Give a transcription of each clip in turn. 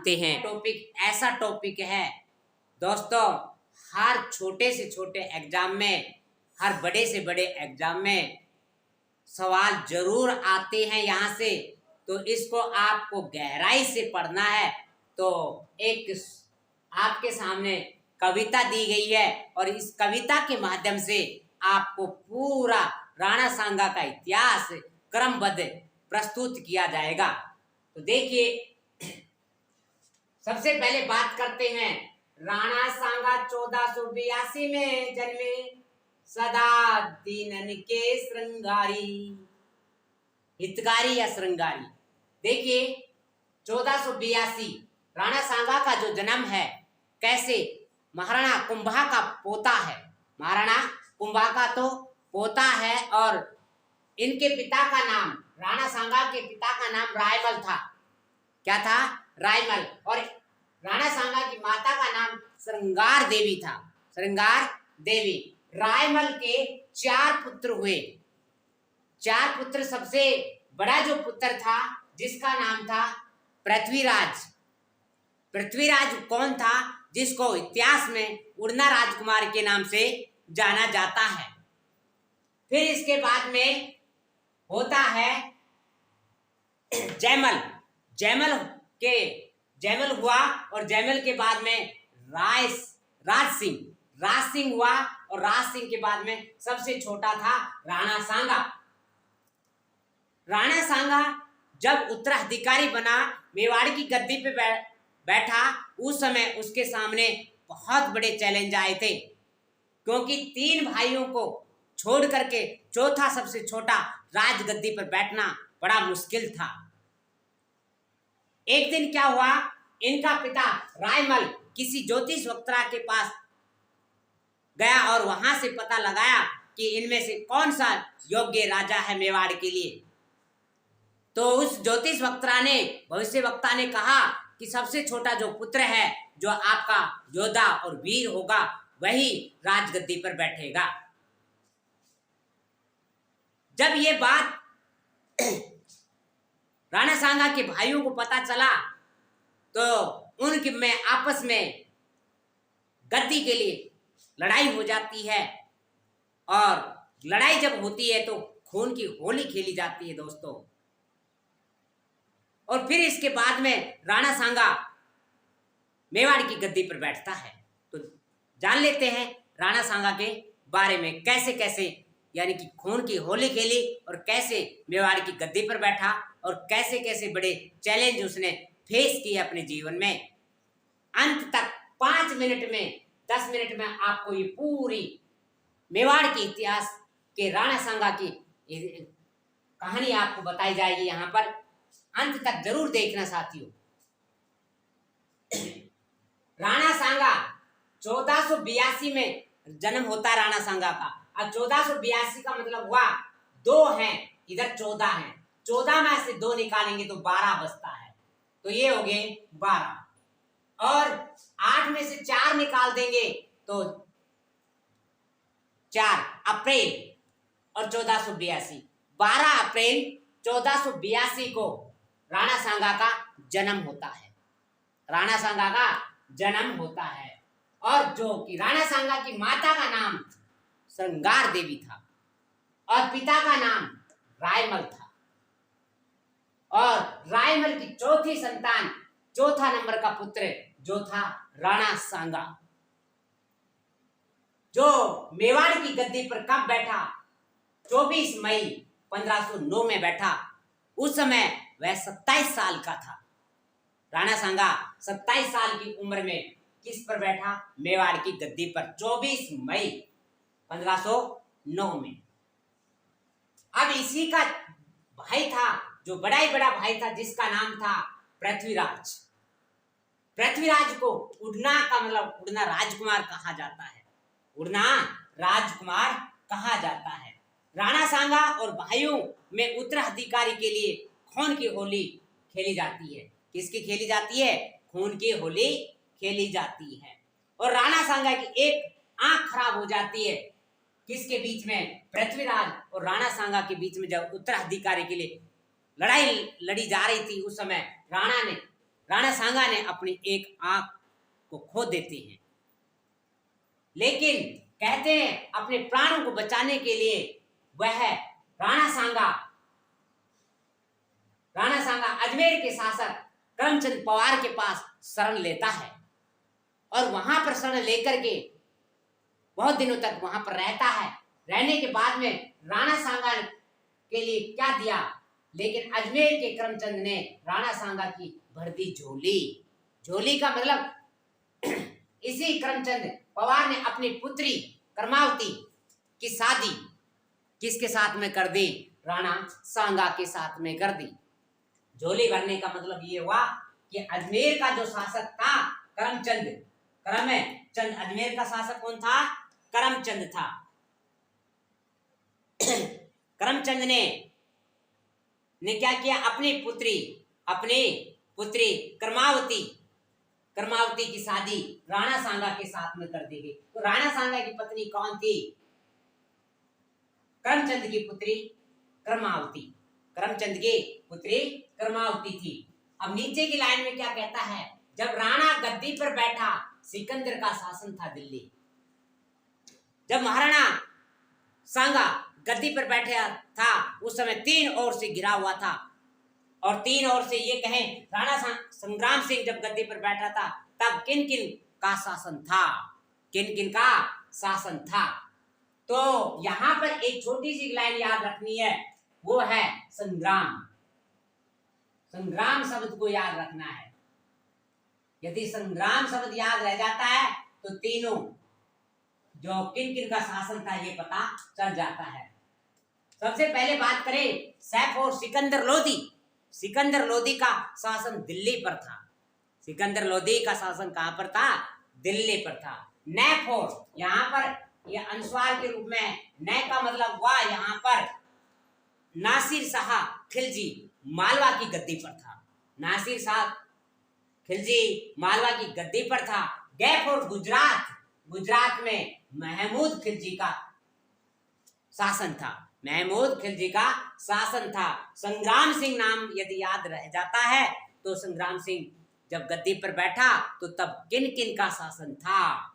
जानते हैं। टॉपिक ऐसा टॉपिक है दोस्तों, हर छोटे से छोटे एग्जाम में, हर बड़े से बड़े एग्जाम में सवाल जरूर आते हैं यहाँ से। तो इसको आपको गहराई से पढ़ना है। तो एक आपके सामने कविता दी गई है और इस कविता के माध्यम से आपको पूरा राणा सांगा का इतिहास क्रमबद्ध प्रस्तुत किया जाएगा। तो देखिए, सबसे पहले बात करते हैं। राणा सांगा 1482 में जन्मे, सदा दीनन के श्रृंगारी, हितकारी या श्रृंगारी। देखिए 1482 राणा सांगा का जो जन्म है, कैसे, महाराणा कुंभा का पोता है। महाराणा कुंभा का तो पोता है और इनके पिता का नाम, राणा सांगा के पिता का नाम रायमल था। क्या था? रायमल। और राणा सांगा की माता का नाम श्रृंगार देवी था। श्रृंगार देवी। रायमल के 4 पुत्र हुए। 4 पुत्र। सबसे बड़ा जो पुत्र था जिसका नाम था पृथ्वीराज। पृथ्वीराज कौन था? जिसको इतिहास में उड़ना राजकुमार के नाम से जाना जाता है। फिर इसके बाद में होता है जयमल। जयमल हुआ और जयमल के बाद में राज सिंह हुआ और राज सिंह के बाद में सबसे छोटा था राणा सांगा। राणा सांगा जब उत्तराधिकारी बना, मेवाड़ की गद्दी पे बैठा, उस समय उसके सामने बहुत बड़े चैलेंज आए थे, क्योंकि 3 भाइयों को छोड़ करके चौथा सबसे छोटा राजगद्दी पर बैठना बड़ा मुश्किल था। एक दिन क्या हुआ, इनका पिता रायमल किसी ज्योतिष वक्ता के पास गया और वहां से पता लगाया कि इनमें से कौन सा योग्य राजा है मेवाड़ के लिए। तो उस ज्योतिष भविष्य वक्ता ने कहा कि सबसे छोटा जो पुत्र है, जो आपका योद्धा और वीर होगा, वही राजगद्दी पर बैठेगा। जब ये बात राणा सांगा के भाइयों को पता चला तो उनके में आपस में गद्दी के लिए लड़ाई हो जाती है। और लड़ाई जब होती है तो खून की होली खेली जाती है दोस्तों। और फिर इसके बाद में राणा सांगा मेवाड़ की गद्दी पर बैठता है। तो जान लेते हैं राणा सांगा के बारे में, कैसे कैसे यानी कि खून की होली खेली और कैसे मेवाड़ की गद्दी पर बैठा और कैसे कैसे बड़े चैलेंज उसने फेस किए अपने जीवन में। अंत तक 5 मिनट में 10 मिनट में आपको ये पूरी मेवाड़ के इतिहास के राणा सांगा की कहानी आपको बताई जाएगी। यहाँ पर अंत तक जरूर देखना साथियों। राणा सांगा 1482 में जन्म होता है राणा सांगा का। अब 1482 का मतलब हुआ 2 हैं, इधर 14 हैं, 14 में से 2 निकालेंगे तो 12 बचता है, तो ये हो गए 12। और 8 में से 4 निकाल देंगे तो 4 अप्रैल और 1482, 12 अप्रैल 1482 को राणा सांगा का जन्म होता है। राणा सांगा का जन्म होता है। और जो कि राणा सांगा की माता का नाम श्रृंगार देवी था और पिता का नाम रायमल था। और रायमल की चौथी संतान, चौथा नंबर का पुत्र जो था राणा सांगा, जो मेवाड़ की गद्दी पर कब बैठा? 24 मई 1509 में बैठा। उस समय वह 27 साल का था। राणा सांगा 27 साल की उम्र में किस पर बैठा? मेवाड़ की गद्दी पर 24 मई 1509 में। अब इसी का भाई था, जो बड़ा ही बड़ा भाई था, जिसका नाम था पृथ्वीराज। पृथ्वीराज को उड़ना का मतलब उड़ना राजकुमार कहा जाता है। उड़ना राजकुमार कहा जाता है। राणा सांगा और भाइयों में उत्तराधिकारी के लिए खून की होली खेली जाती है। किसकी खेली जाती है? खून की होली खेली जाती है। और राणा सांगा की एक आंख खराब हो जाती है। किसके बीच में? पृथ्वीराज और राणा सांगा के बीच में जब उत्तराधिकारी के लिए लड़ाई लड़ी जा रही थी, उस समय राणा सांगा ने अपनी एक आंख को खो देते हैं, लेकिन कहते हैं अपने प्राणों को बचाने के लिए वह राणा सांगा अजमेर के शासक करमचंद पवार के पास शरण लेता है और वहां पर शरण लेकर के बहुत दिनों तक वहां पर रहता है। रहने के बाद में राणा सांगा के लिए क्या दिया, लेकिन अजमेर के करमचंद ने राणा सांगा की भर दी झोली। झोली का मतलब इसी करमचंद पवार ने अपनी पुत्री करमावती की शादी किसके साथ में कर दी, राणा सांगा के साथ में कर दी। झोली भरने का मतलब ये हुआ कि अजमेर का जो शासक था करमचंद अजमेर का शासक कौन था, करमचंद था। करमचंद ने क्या किया, अपनी पुत्री करमावती की शादी राणा सांगा के साथ में कर दी गई। तो राणा सांगा की पत्नी कौन थी, करमचंद की पुत्री करमावती, करमचंद की पुत्री करमावती थी। अब नीचे की लाइन में क्या कहता है, जब राणा गद्दी पर बैठा सिकंदर का शासन था दिल्ली। जब महाराणा सांगा गद्दी पर बैठा था उस समय 3 ओर से घिरा हुआ था, और 3 ओर से ये कहें राणा संग्राम सिंह जब गद्दी पर बैठा था तब किन किन का शासन था, किन किन का शासन था। तो यहां पर एक छोटी सी लाइन याद रखनी है, वो है संग्राम। संग्राम शब्द को याद रखना है। यदि संग्राम शब्द याद रह जाता है तो तीनों जो किन किन का शासन था ये पता चल जाता है। सबसे पहले बात करें सैफ और सिकंदर लोदी। सिकंदर लोदी का शासन दिल्ली पर था। सिकंदर लोदी का शासन कहां पर था, दिल्ली पर था। नैफोर, यहाँ पर यह अनुस्वार के रूप में, नय का मतलब हुआ यहाँ पर नासिर शाह खिलजी मालवा की गद्दी पर था। नासिर शाह खिलजी मालवा की गद्दी पर था। गैफोर गुजरात में महमूद खिलजी का शासन था। महमूद खिलजी का शासन था। संग्राम सिंह नाम यदि याद रह जाता है तो संग्राम सिंह जब गद्दी पर बैठा तो तब किन किन का शासन था।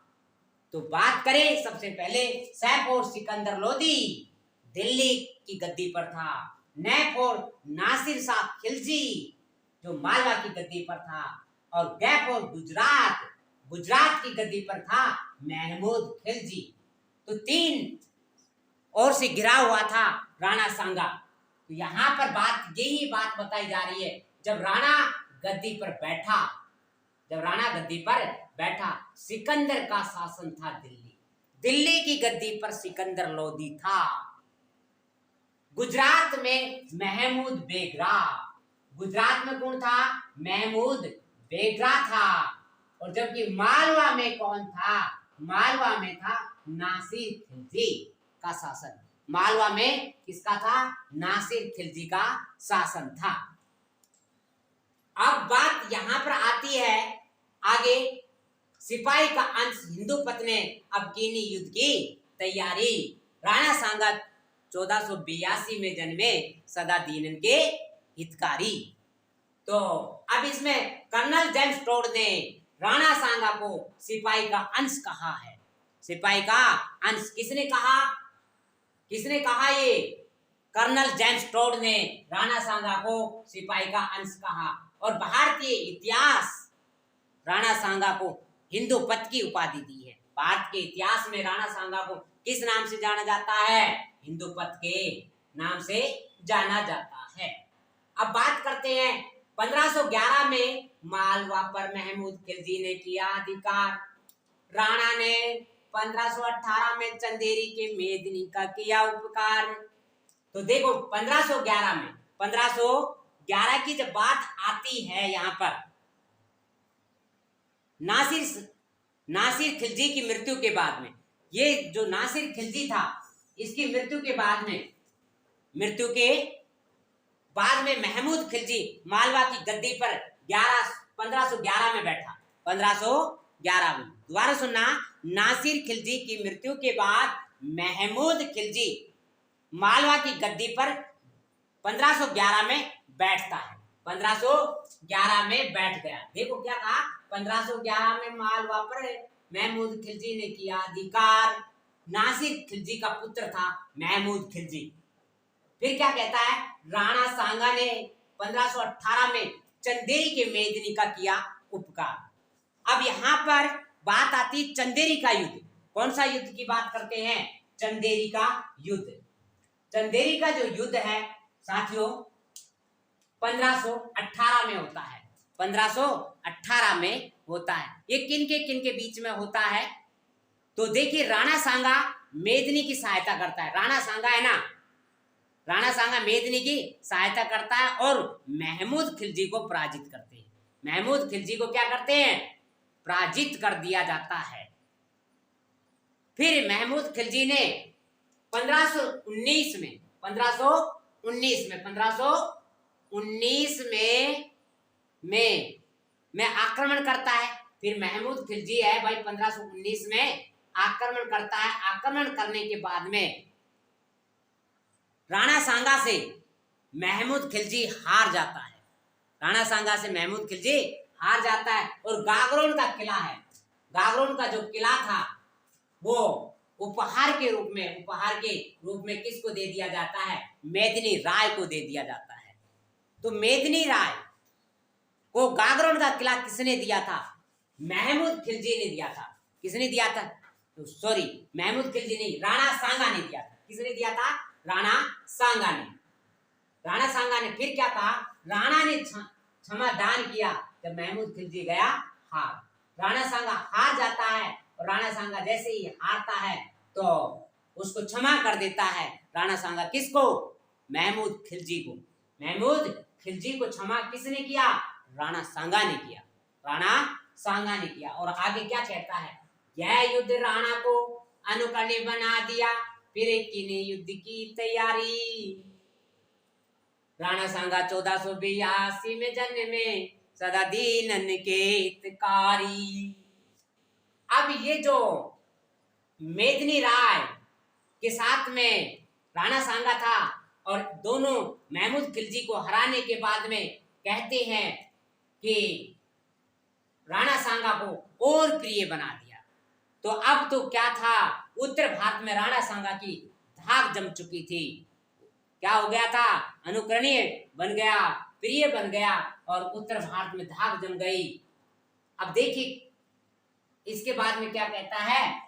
तो बात करें सबसे पहले सैफ और सिकंदर लोदी दिल्ली की गद्दी पर था। नैफ और नासिर शाह खिलजी जो मालवा की गद्दी पर था, और गैफ और गुजरात की गद्दी पर था महमूद खिलजी। तो 3 ओर से घिरा हुआ था राणा सांगा। तो यहाँ पर यही बात बताई जा रही है, जब राणा गद्दी पर बैठा सिकंदर का शासन था दिल्ली की गद्दी पर सिकंदर लोदी था। गुजरात में महमूद बेगरा, गुजरात में कौन था, महमूद बेगरा था। और जबकि मालवा में कौन था, मालवा में था नासिर खिलजी का शासन। मालवा में किसका था, नासिर खिलजी का शासन था। अब बात यहां पर आती है आगे, सिपाही का अंश हिंदुपत ने अब कीनी युद्ध की तैयारी। राणा सांगा 1482 में जन्मे, सदा दीनन के हितकारी। तो अब इसमें कर्नल जेम्स टोड ने राणा सांगा को सिपाही का अंश कहा है। सिपाही का अंश किसने कहा ये कर्नल जेम्स टोड ने राणा सांगा को सिपाही का अंश कहा। और भारतीय इतिहास राणा सांगा को हिंदुपत की उपाधि दी है। भारत के इतिहास में राणा सांगा को किस नाम से जाना जाता है, हिंदुपत के नाम से जाना जाता है। अब बात करते हैं 1511 में मालवा पर महमूद खिलजी ने किया अधिकार। राणा ने 1518 में चंदेरी के मेदिनी का किया उपकार। तो देखो 1511 की जब बात आती है, यहाँ पर नासिर खिलजी की मृत्यु के बाद में, ये जो नासिर खिलजी था इसकी मृत्यु के बाद में महमूद खिलजी मालवा की गद्दी पर 1511 में बैठा। 1511 में, दोबारा सुनना, नासिर खिलजी की मृत्यु के बाद महमूद खिलजी मालवा की गद्दी पर 1511 में बैठता है। 1511 में बैठ गया। देखो क्या कहा, 1511 में मालवा पर महमूद खिलजी ने किया अधिकार। नासिर खिलजी का पुत्र था महमूद खिलजी। फिर क्या कहता है, राणा सांगा ने 1518 में चंदेरी के मेदिनी का किया उपकार। अब यहां पर बात आती चंदेरी का युद्ध। कौन सा युद्ध की बात करते हैं, चंदेरी का युद्ध। चंदेरी का जो युद्ध है साथियों 1518 में होता है। 1518 में होता है। ये किन के बीच में होता है, तो देखिए राणा सांगा मेदिनी की सहायता करता है। राणा सांगा है ना, राणा सांगा मेदिनी की सहायता करता है और महमूद खिलजी को पराजित करते हैं। महमूद खिलजी को क्या करते हैं, पराजित कर दिया जाता है। फिर महमूद खिलजी ने 1519 में आक्रमण करता है। फिर महमूद खिलजी है भाई 1519 में आक्रमण करता है। आक्रमण करने के बाद में राणा सांगा से महमूद खिलजी हार जाता है। राणा सांगा से महमूद खिलजी हार जाता है और गागरोन का किला है, गागरोन का जो किला था वो उपहार के रूप में किसको दे दिया जाता है, मेदिनी राय को दे दिया जाता है। तो मेदिनी राय को गागरोन का किला किसने दिया था, महमूद खिलजी ने दिया था। किसने दिया था, तो सॉरी महमूद खिलजी नहीं, राणा सांगा ने दिया था। किसने दिया था, राणा सांगा ने। राणा सांगा ने फिर क्या कहा, राणा ने क्षमा दान किया जब महमूद खिलजी गया हार। राणा सांगा हार जाता है और राणा सांगा जैसे ही हारता है तो उसको क्षमा कर देता है राणा सांगा। किसको, महमूद खिलजी को। महमूद खिलजी को क्षमा किसने किया, राणा सांगा ने किया। राणा सांगा ने किया। और आगे क्या कहता है, यह युद्ध राणा को अनुकरणीय बना दिया, फिर कीने युद्ध की तैयारी। राणा सांगा 1482 में जन्मे, सदा दीनन के हितकारी। अब ये जो मेदिनी राय के साथ में राणा सांगा था और दोनों महमूद खिलजी को हराने के बाद में कहते हैं कि राणा सांगा को और प्रिय बना दिया। तो अब तो क्या था, उत्तर भारत में राणा सांगा की धाक जम चुकी थी। क्या हो गया था, अनुकरणीय बन गया, प्रिय बन गया और उत्तर भारत में धाक जम गई। अब देखिए इसके बाद में क्या कहता है,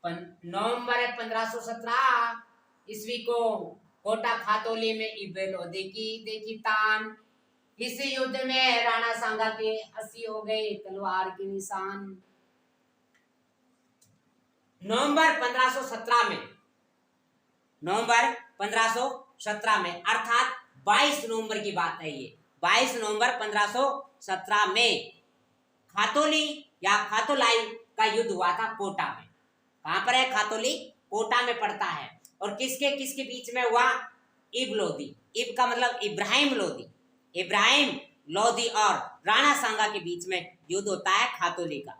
नवंबर 1517 ईस्वी को कोटा खातोली में इब्बे लोधी की देखी तान। इस युद्ध में राणा सांगा के 80 हो गए तलवार के निशान। नवंबर 1517 में अर्थात 22 नवंबर की बात है ये। 22 नवंबर 1517 में खातोली या खातोलाई का युद्ध हुआ था कोटा में। कहां पर है, खातोली कोटा में पड़ता है। और किसके किसके बीच में हुआ, इब लोधी। इब का मतलब इब्राहिम लोधी। इब्राहिम लोधी और राणा सांगा के बीच में युद्ध होता है खातोली का।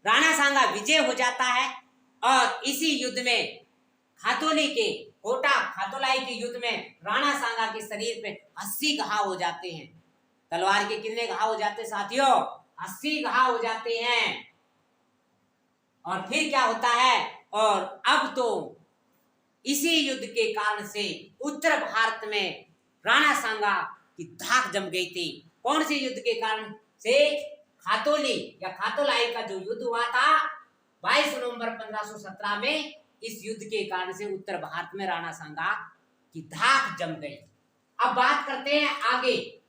राणा सांगा विजय हो जाता है और इसी युद्ध में खातोली के कोटा खातोलाई के युद्ध में राणा सांगा के शरीर पे 80 घाव हो जाते हैं। तलवार के कितने घाव हो जाते हैं साथियों, 80 घाव हो जाते हैं। और फिर क्या होता है, और अब तो इसी युद्ध के कारण से उत्तर भारत में राणा सांगा की धाक जम गई थी। कौन से युद्ध के कारण से, खातोली या खातोलाई का जो युद्ध हुआ था 22 नवंबर 1517 में, इस युद्ध के कारण से उत्तर भारत में राणा सांगा की धाक जम गई। अब बात करते हैं आगे,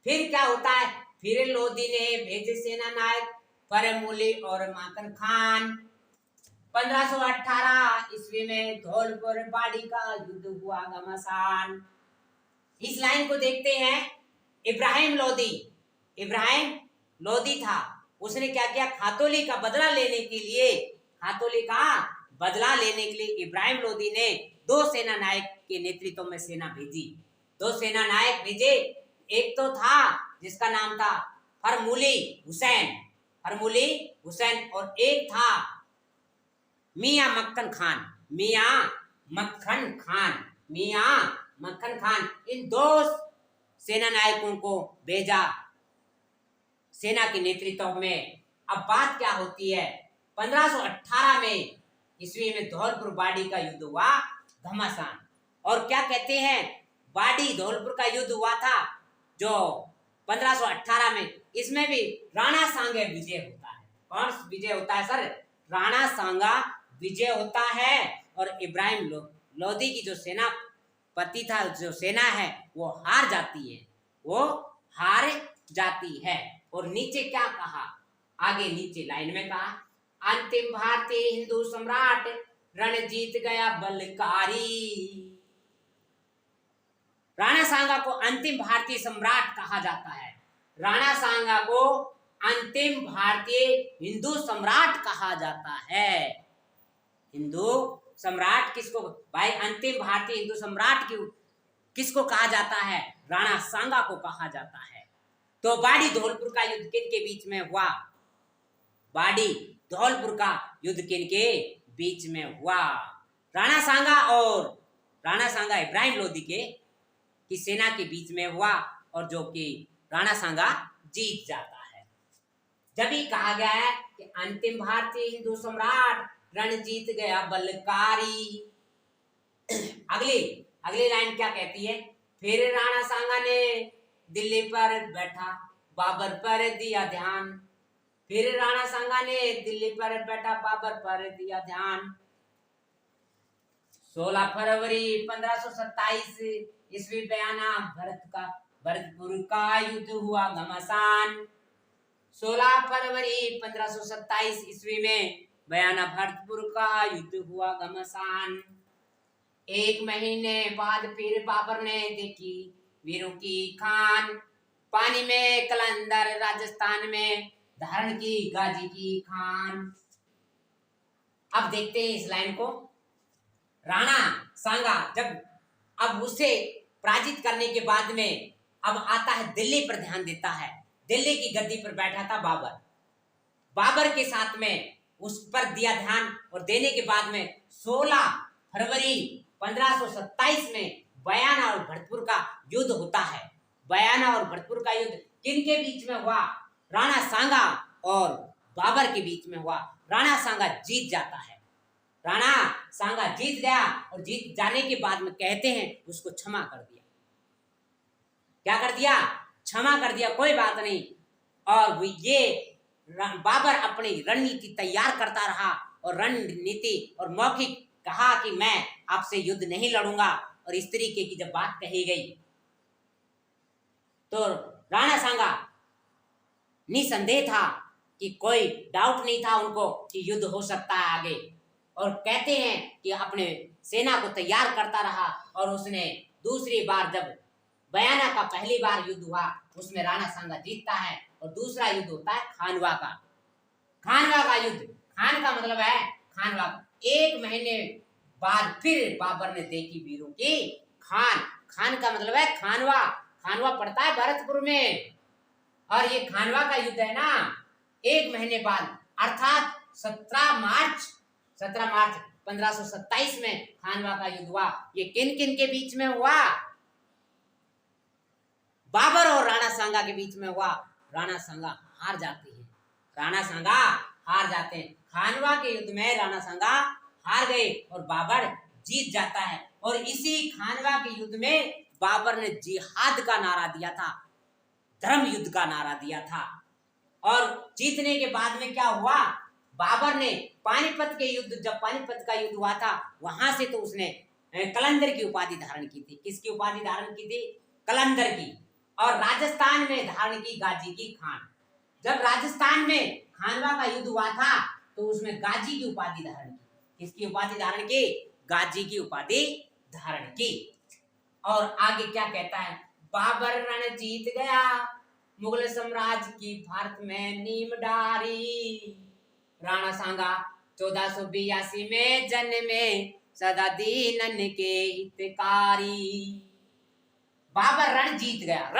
फिर क्या होता है। फिर लोधी ने भेजे सेना नायक फरमूली और माकन खान। 1518 ईस्वी में धौलपुर बाड़ी का युद्ध हुआ घमासान। इस लाइन को देखते हैं, इब्राहिम लोधी था, उसने क्या किया, खातोली का बदला लेने के लिए, खातोली का बदला लेने के लिए इब्राहिम लोधी ने 2 सेना नायक के नेतृत्व में सेना भेजी। 2 सेना नायक भेजे। एक तो था जिसका नाम था फरमूली हुसैन और एक था मियां मक्खन खान। इन 2 सेना नायकों को भेजा सेना के नेतृत्व में। अब बात क्या होती है, 1518 में ईस्वी में धौलपुर बाड़ी का युद्ध हुआ घमासान। और क्या कहते हैं, बाड़ी धौलपुर का युद्ध हुआ था जो 1518 में, इसमें भी राणा सांगा विजय होता है। कौन विजय होता है सर? राणा सांगा विजय होता है और इब्राहिम लोदी की जो सेनापति था, जो सेना है वो हार जाती है, वो हार जाती है। और नीचे क्या कहा, आगे नीचे लाइन में कहा, अंतिम भारतीय हिंदू सम्राट रण जीत गया बलकारी। राणा सांगा को अंतिम भारतीय सम्राट कहा जाता है। राणा सांगा को अंतिम भारतीय हिंदू सम्राट कहा जाता है। हिंदू सम्राट किसको भाई, अंतिम भारतीय हिंदू सम्राट किसको कहा जाता है? राणा सांगा को कहा जाता है। तो बाड़ी धौलपुर का युद्ध किन के बीच में हुआ? बाड़ी धौलपुर का युद्ध किन के बीच में हुआ? राणा सांगा इब्राहिम लोदी की सेना के बीच में हुआ, और जो कि राणा सांगा जीत जाता है। जब ही कहा गया है कि अंतिम भारतीय हिंदू सम्राट रण जीत गया बलकारी। अगली लाइन क्या कहती है, फिर राणा सांगा ने दिल्ली पर बैठा बाबर पर दिया ध्यान। फिर राणा सांगा ने दिल्ली पर बैठा बाबर पर दिया ध्यान। 16 फरवरी 1527 ईस्वी बयाना भरतपुर का युद्ध हुआ घमासान। 16 फरवरी 1527 ईस्वी में बयाना भरतपुर का युद्ध हुआ घमासान। 1 महीने बाद फिर बाबर ने देखी वीरों की खान। पानी में कलंदर राजस्थान में धारण की गाजी की खान। अब देखते हैं इस लाइन को। राणा सांगा जब अब उसे पराजित करने के बाद में अब आता है दिल्ली पर ध्यान देता है। दिल्ली की गद्दी पर बैठा था बाबर के साथ में उस पर दिया ध्यान, और देने के बाद में 16 फरवरी 1527 में बयाना और भरतपुर का युद्ध होता है। बयाना और भरतपुर का युद्ध किन के बीच में हुआ? राणा सांगा और बाबर के बीच में हुआ। राणा सांगा जीत जाता है। राणा सांगा जीत गया, और जीत जाने के बाद में कहते हैं उसको क्षमा कर दिया। क्या कर दिया? क्षमा कर दिया, कोई बात नहीं। और ये बाबर अपनी रणनीति तैयार करता रहा, और रणनीति और मौखिक कहा कि मैं आपसे युद्ध नहीं लड़ूंगा, और इस तरीके की जब बात कही गई तो राणा सांगा निसंदेह था कि कोई डाउट नहीं था उनको कि युद्ध हो सकता है आगे। और कहते हैं कि अपने सेना को तैयार करता रहा, और उसने दूसरी बार जब बयाना का पहली बार युद्ध हुआ उसमें राणा सांगा जीतता है, और दूसरा युद्ध होता है खानवा का युद्ध। खान का मतलब है खानवा। 1 महीने बाद फिर बाबर ने देखी वीरों की खान का मतलब है खानवा पड़ता है भरतपुर में। और ये खानवा का युद्ध है ना 1 महीने बाद, अर्थात 17 मार्च 1527 में खानवा का युद्ध हुआ। ये किन किन के बीच में हुआ? बाबर और राणा सांगा के बीच में हुआ। राणा सांगा हार जाते हैं। खानवा के युद्ध में राणा सांगा हार गए और बाबर जीत जाता है। और इसी खानवा के युद्ध में बाबर ने जिहाद का नारा दिया था, धर्म युद्ध का नारा दिया था। और जीतने के बाद में क्या हुआ? बाबर ने पानीपत का युद्ध हुआ था, वहां से तो उसने कलंदर की उपाधि धारण की थी। किसकी उपाधि धारण की थी? कलंदर की। और राजस्थान में धारण की गाजी की खान। जब राजस्थान में खानवा का युद्ध हुआ था तो उसमें गाजी की उपाधि धारण की। किसकी उपाधि धारण की? गाजी की उपाधि धारण की। और आगे क्या कहता है? बाबर रण जीत गया, मुगल साम्राज्य की भारत में नींव डारी। राणा सांगा 1482 में जन्मे, सदा दीनन के हितकारी। बाबर रण जीत गया।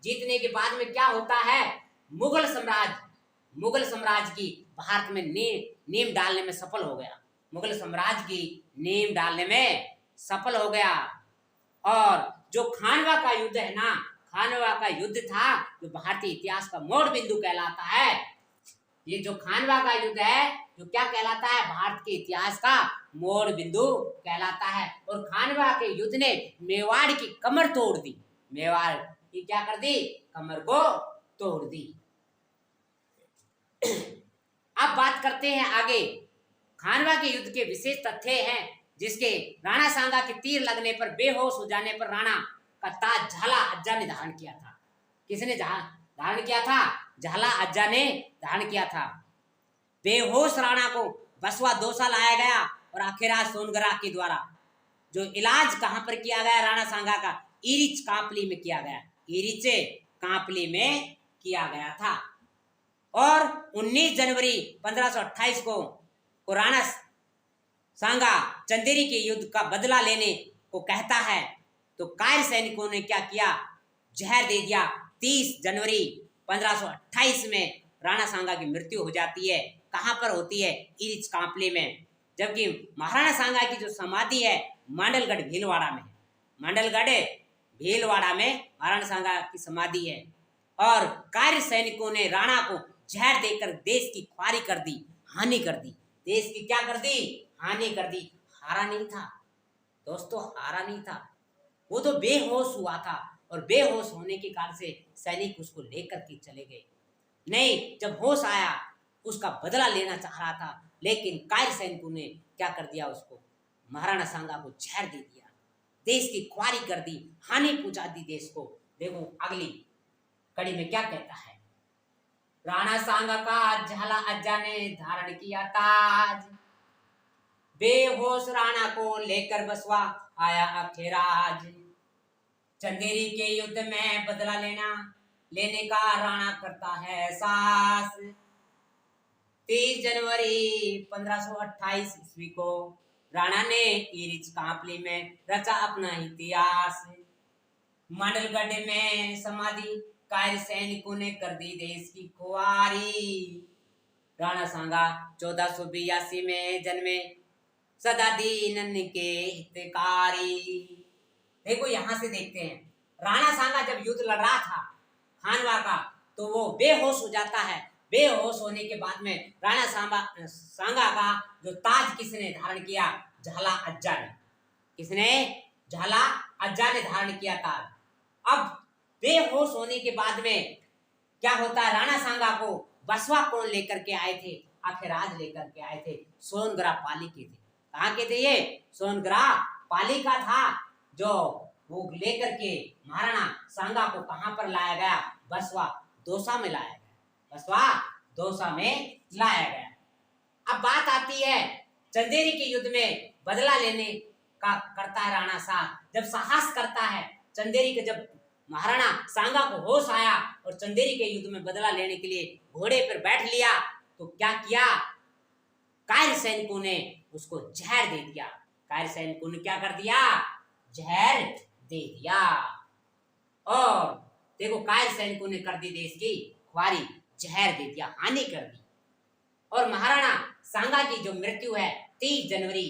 जीतने के बाद में क्या होता है? मुगल साम्राज्य की भारत में नींव डालने में सफल हो गया। मुगल साम्राज्य की नींव डालने में सफल हो गया। और जो खानवा का युद्ध है ना, खानवा का युद्ध था जो भारतीय इतिहास का मोड़ बिंदु कहलाता है। ये जो खानवा का युद्ध है जो क्या कहलाता है, भारत के इतिहास का मोड़ बिंदु कहलाता है। और खानवा के युद्ध ने मेवाड़ की कमर तोड़ दी, मेवाड़ की क्या कर दी, कमर को तोड़ दी। अब बात करते हैं आगे, खानवा के युद्ध के विशेष तथ्य हैं जिसके राणा सांगा के तीर लगने पर बेहोश हो जाने पर राणा का ताज झाला अज्जा ने धारण किया था। किसने धारण किया था, झाला अज्जा ने धारण किया था। बेहोश राणा को बसवा दौसा लाया गया और आखिरकार सोनगरा के द्वारा जो इलाज कहां पर किया गया राणा सांगा का, इरिच कांपली में किया गया, इरिच कांपली में किया गया था। और 19 जनवरी 1528 को राणा सांगा चंदेरी के युद्ध का बदला लेने को कहता है तो कायर सैनिकों ने क्या किया, जहर दे दिया। 30 जनवरी 1528 में राणा सांगा की मृत्यु हो जाती है। कहां पर होती है, इरिच कांपली में। जबकि महाराणा सांगा की जो समाधि है मांडलगढ़ भीलवाड़ा में, मांडलगढ़ भीलवाड़ा में महाराणा सांगा की समाधि है। और कायर सैनिकों ने राणा को जहर देकर देश की ख्वारी कर दी, हानि कर दी, देश की क्या कर दी, हानि कर दी। हारा नहीं था दोस्तों, हारा नहीं था, वो तो बेहोश हुआ था और बेहोश होने के कारण से सैनिक उसको लेकर के चले गए। नहीं, जब होश आया उसका बदला लेना चाह रहा था, लेकिन कायर सैनिकों ने क्या कर दिया, उसको महाराणा सांगा को जहर दे दिया, देश की ख्वारी कर दी, हानि पहुंचा दी देश को। देखो अगली कड़ी में क्या कहता है, राणा सांगा का झाला अज्जा ने धारण किया ताज, बेहोश राणा को लेकर बसवा आया अखेराज। चंदेरी के युद्ध में बदला लेने का राणा करता है सास। 30 जनवरी 1528 ईस्वी को राणा ने इरिच कांपली में रचा अपना इतिहास। मांडलगढ़ में समाधि कायर सैनिकों ने कर दी देश की खुआरी। राणा सांगा 1482 में जन्मे, सदा दीनन के हितकारी। देखो यहां से देखते हैं, राणा सांगा जब युद्ध लड़ रहा था खानवा का तो वो बेहोश हो जाता है। बेहोश होने के बाद में राणा सांगा का जो ताज किसने धारण किया, झाला अज्जा ने। किसने, झाला अज्जा ने धारण किया ताज। अब बेहोश होने के बाद में क्या होता है, राणा सांगा को बसवा कौन लेकर के आए थे, आखिराज लेकर के आए थे, सोनगरा पाली के थे। कहाँ के थे ये, सोनगरा पाली का था, जो वो लेकर के महाराणा सांगा को कहां पर लाया गया, बसवा दौसा में लाया गया, बसवा दौसा में लाया गया। अब बात आती है चंदेरी के युद्ध में बदला लेने का करता है राणा सांगा, जब साहस करता है चंदेरी के, जब महाराणा सांगा को होश आया और चंदेरी के युद्ध में बदला लेने के लिए घोड़े पर बैठ लिया तो क्या किया, कायर सैनिकों ने उसको जहर दे दिया। कायर सैनिकों ने क्या कर दिया, जहर दे दिया। और देखो कायर सैनिकों ने कर दी देश की ख्वारी, जहर दे दिया, हानि कर दी। और महाराणा सांगा की जो मृत्यु है 30 जनवरी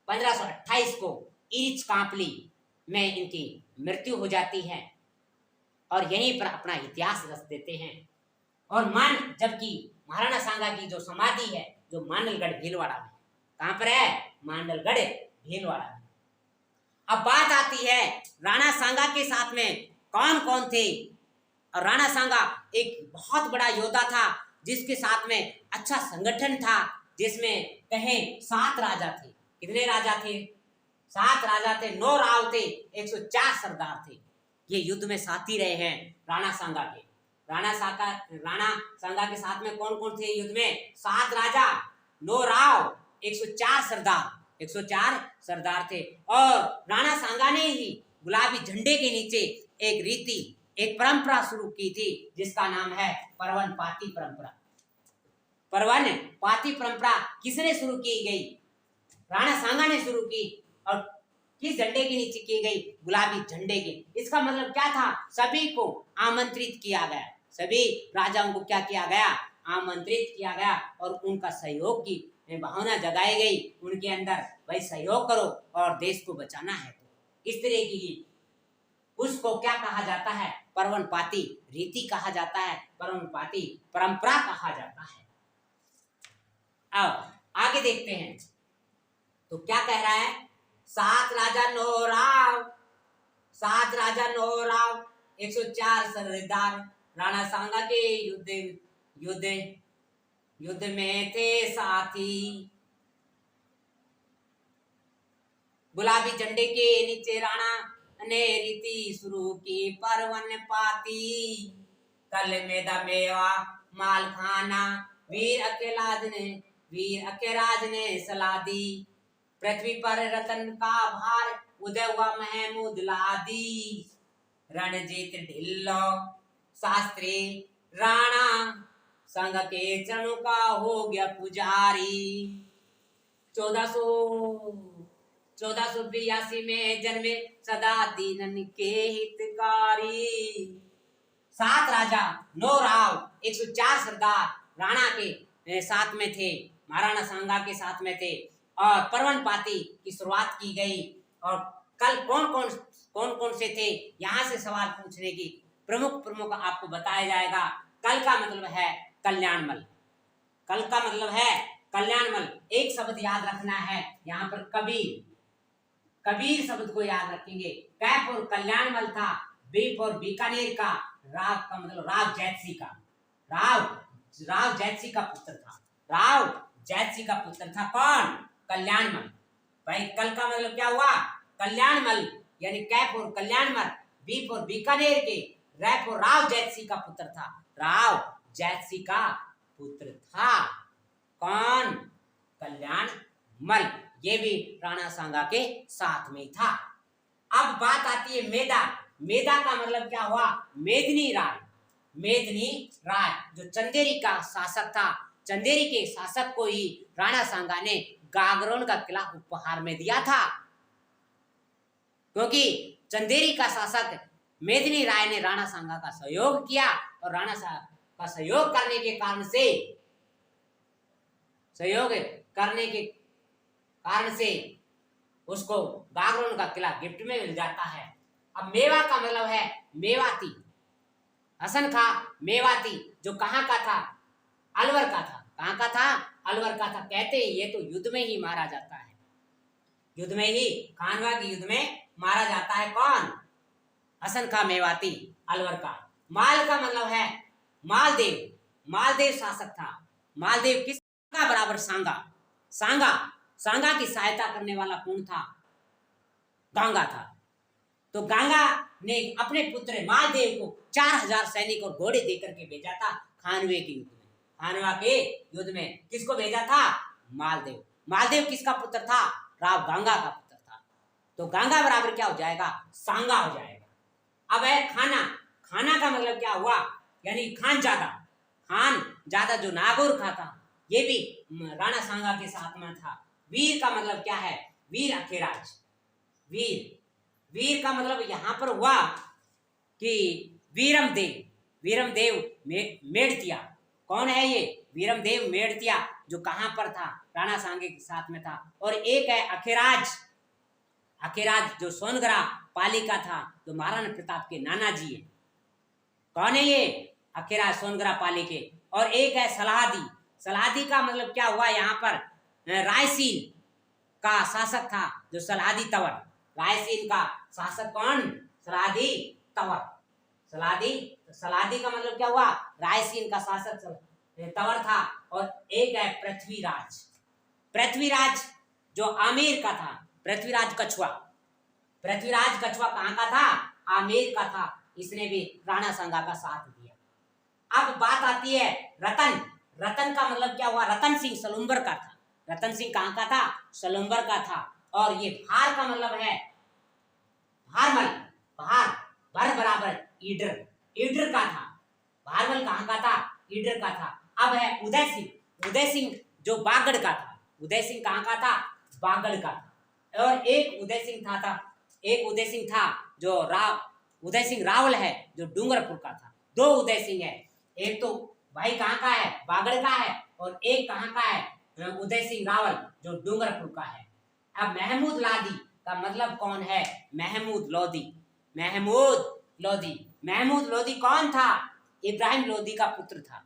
1528 को इरिच कांपली में इनकी मृत्यु हो जाती है और यहीं पर अपना इतिहास रच देते हैं। और जबकि महाराणा सांगा की जो समाधि है जो मांडलगढ़ भीलवाड़ा में, कहां पर है, मांडलगढ़ भीलवाड़ा में। अब बात आती है राणा सांगा के साथ में कौन कौन थे। और राणा सांगा एक बहुत बड़ा योद्धा था जिसके साथ में अच्छा संगठन था, जिसमें कहें 7 राजा थे। कितने राजा थे, 7 राजा थे, 9 राव थे, 104 सरदार थे। ये युद्ध में साथी रहे हैं राणा सांगा के। राणा सांगा के साथ में कौन कौन थे युद्ध में, 7 राजा, 9 राव, 104 सरदार, 104 सरदार थे। और राणा सांगा ने ही गुलाबी झंडे के नीचे एक रीति, एक परंपरा शुरू की थी जिसका नाम है परवन पाती परंपरा। परवन पाती परंपरा किसने शुरू की गई, राणा सांगा ने शुरू की। और किस झंडे के नीचे की गई, गुलाबी झंडे के। इसका मतलब क्या था, सभी को आमंत्रित किया गया, सभी राजाओं को क्या किया गया, आमंत्रित किया गया और उनका सहयोग की भावना जगाई गई उनके अंदर, भाई सहयोग करो और देश को बचाना है। तो इस तरह की उसको क्या कहा जाता है? पर्वणपाती रीति कहा जाता है, पर्वणपाती परंपरा कहा जाता है। अब आगे देखते हैं तो क्या कह रहा है? सात राजा नौ राव, सात राजा नौ राव 104 सरदार राणा सांगा के युद्ध युद्ध में थे साथी। गुलाबी झंडे के नीचे राणा ने रीति शुरू की पर्वणपाती। कल मेदा मेवा माल खाना वीर अकेराज ने सलाह दी। पृथ्वी पर रतन का भार उदय हुआ महमूद लादी। रणजीत ढिल्लो शास्त्री राणा संग के चरणों का हो गया पुजारी। 1482 में जन्मे सदा दीनन के हितकारी। सात राजा नौ राव 104 सरदार राणा के साथ में थे, महाराणा सांगा के साथ में थे और पर्वणपाती की शुरुआत की गई। और कल कौन कौन से थे, यहाँ से सवाल पूछने की प्रमुख आपको बताया जाएगा। कल का मतलब है कल्याणमल, कल का मतलब है कल्याणमल। एक शब्द याद रखना है यहाँ पर, कबीर शब्द को याद रखेंगे। कैफ और कल्याणमल था, बीफ और बीकानेर का, राव का मतलब राव जैतसी का, राव जैतसी का पुत्र था, राव जैतसी का पुत्र था कौन? कल्याणमल। भाई कल का मतलब क्या हुआ? कल्याणमल, यानी कैफ और कल्याणमल, बीफ और बीकानेर के, रैफ और राव जैतसी का पुत्र था, राव जैतसी का पुत्र था कौन? कल्याणमल। ये भी राणा सांगा के साथ में था। अब बात आती है मेदा। मेदा का मतलब क्या हुआ? मेदिनी राय, मेदिनी राय जो चंदेरी का शासक था। चंदेरी के शासक को ही राणा सांगा ने गागरोन का किला उपहार में दिया था, क्योंकि चंदेरी का शासक मेदिनी राय ने राणा सांगा का सहयोग किया और राणा सांगा का सहयोग करने के कारण से उसको गागरोन का किला गिफ्ट में मिल जाता है। अब मेवा का मतलब है मेवाती। हसन खां मेवाती जो कहाँ का था? अलवर का था। कहाँ का था? अलवर का था। कहते हैं ये तो युद्ध में ही मारा जाता है, युद्ध में ही, खानवा के युद्ध में मारा जाता है। कौन? हसन खां मेवाती, अलवर का। माल का मतलब है मालदेव, मालदेव शासक था। मालदेव किसका बराबर? सांगा की सहायता करने वाला कौन था? गांगा था। तो गांगा ने अपने पुत्र मालदेव को 4000 सैनिक और घोड़े देकर के भेजा था खानवे के युद्ध में। खानवा के युद्ध में किसको भेजा था? मालदेव। मालदेव किसका पुत्र था? राव गांगा का पुत्र था। तो गांगा बराबर क्या हो जाएगा? सांगा हो जाएगा। अब है खाना। खाना का मतलब क्या हुआ? यानी खान ज्यादा जो नागौर खा था, ये भी राणा सांगा के साथ में था। वीर का मतलब क्या है? वीर अखेराज। वीर का मतलब यहां पर हुआ कि वीरम देव मेड़तिया। कौन है ये? वीरम देव मेड़तिया जो कहां पर था? राणा सांगे के साथ में था। और एक है अखेराज जो सोनगरा पाली का था, जो महाराणा प्रताप के नाना जी है। कौन है ये? अखेराज सोनगरा पाली के। और एक है सलाहदी का मतलब क्या हुआ? यहाँ पर रायसीन का शासक था जो सलाहदी तंवर। रायसीन का शासक कौन? सलाहदी तंवर। सलाहदी का मतलब क्या हुआ? रायसीन का शासक तंवर था। और एक है पृथ्वीराज जो आमेर का था। पृथ्वीराज कछुआ कहाँ का था? आमेर का था। इसने भी राणा सांगा का साथ दिया। अब बात आती है रतन का मतलब क्या हुआ? रतन सिंह सलुम्बर का था। रतन सिंह कहाँ का था? सलुम्बर का था। और ये भार का मतलब है भर बराबर ईडर का था। भारमल कहाँ का था? ईडर का था। अब है उदय सिंह जो बागड़ का था। उदय सिंह कहाँ का था? बागड़ का था। और एक उदय सिंह था जो उदय सिंह रावल है जो डूंगरपुर का था। दो उदय सिंह है, एक तो भाई कहाँ का है? बागड़ का है। और एक कहाँ का है? उदय सिंह रावल जो डूंगरपुर का है। अब महमूद लादी का मतलब कौन है? महमूद लोदी। महमूद लोदी। महमूद लोदी कौन था? इब्राहिम लोदी का पुत्र था।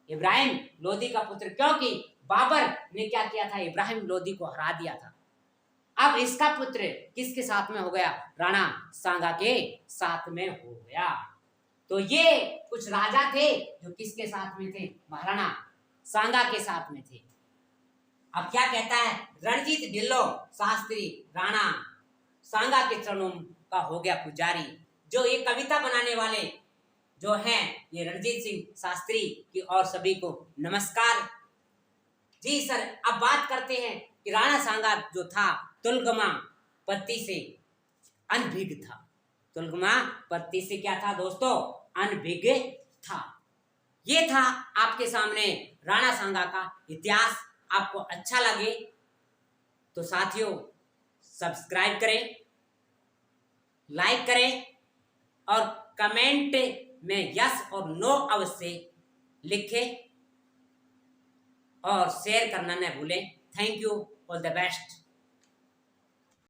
इब्राहिम लोदी का पुत्र, क्योंकि बाबर ने क्या किया था? इब्राहिम लोदी को हरा दिया था। अब इसका पुत्र किसके साथ में हो गया? राणा सांगा के साथ में हो गया। तो ये कुछ राजा थे जो किसके साथ में थे? महाराणा सांगा के साथ में थे। अब क्या कहता है? रणजीत ढिल्लो शास्त्री राणा सांगा के चरणों का हो गया पुजारी। जो ये कविता बनाने वाले जो हैं, ये रणजीत सिंह शास्त्री की और सभी को नमस्कार। जी सर, अब बात करते हैं कि राणा सांगा जो था तुलगमा पत्ती से अनभिज्ञ था। तुलगमा पत्ती से क्या था दोस्तों? अनभिज्ञ था। ये था आपके सामने राणा सांगा का इतिहास। आपको अच्छा लगे तो साथियों सब्सक्राइब करें, लाइक करें और कमेंट में यस और नो अवश्य लिखें और शेयर करना न भूलें। Thank you, all the best.